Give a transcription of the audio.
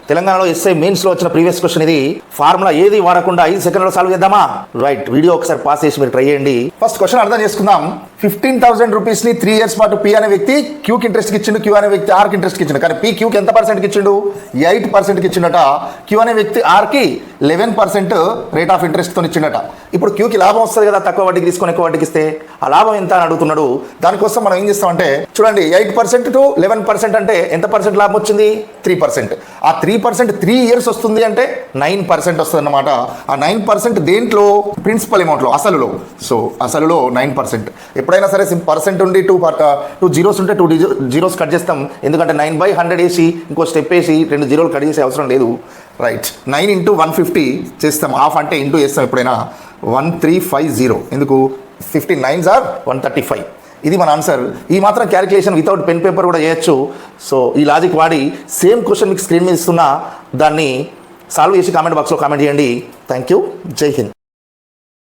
తెలంగాణలో ఎస్ఐ మెయిన్స్లో వచ్చిన ప్రీవియస్ క్వశ్చన్ ఇది. ఫార్ములా ఏది వాడకుండా 5 సెకండ్లో సాల్వ్ చేద్దామా? రైట్, వీడియో ఒకసారి పాస్ చేసి మీరు ట్రై చేయండి. ఫస్ట్ క్వశ్చన్ అర్థం చేసుకుందాం. 15,000 రూపీస్ని 3 years పాటు పి అనే వ్యక్తి క్యూకి ఇంట్రెస్ట్కి ఇచ్చిండు, క్యూ అనే వ్యక్తి ఆర్కి ఇంట్రెస్ట్కి ఇచ్చిండు. కానీ పి క్యూకి ఎంత పర్సెంట్కి ఇచ్చిండు? 8%కి ఇచ్చిండట. క్యూ అనే వ్యక్తి ఆర్కి 11% రేట్ ఆఫ్ ఇంట్రెస్ట్తో ఇచ్చిండట. ఇప్పుడు క్యూకి లాభం వస్తుంది కదా, తక్కువ వడ్డీకి తీసుకొని ఎక్కువ వడ్డీకి ఇస్తే. ఆ లాభం ఎంత అని అడుగుతున్నాడు. దానికోసం మనం ఏం చేస్తామంటే చూడండి, 8% to 11% అంటే ఎంత పర్సెంట్ లాభం వచ్చింది? 3%. ఆ 3% 3 years వస్తుంది అంటే 9% వస్తుంది అన్నమాట. ఆ 9% దేంట్లో? ప్రిన్సిపల్ అమౌంట్లో, అసలులో. సో అసలులో 9%. ఎప్పుడైనా సరే పర్సెంట్ ఉండి 2 జీరోస్ ఉంటే 2 జీరోస్ కట్ చేస్తాం. ఎందుకంటే 9/100 వేసి ఇంకో స్టెప్ వేసి 2 జీరోలు కట్ చేసే అవసరం లేదు. రైట్, 9 into 150 చేస్తాం. హాఫ్ అంటే ఇంటూ చేస్తాం ఎప్పుడైనా. 1350. ఎందుకు? 15 9s are 135. ఇది మన ఆన్సర్. ఈ మాత్రం క్యాలిక్యులేషన్ వితౌట్ పెన్ పేపర్ కూడా చేయొచ్చు. సో ఈ లాజిక్ వాడి సేమ్ క్వశ్చన్ మీకు స్క్రీన్ మీద ఇస్తున్నా, దాన్ని సాల్వ్ చేసి కామెంట్ బాక్స్లో కామెంట్ చేయండి. Thank you. జై హింద్.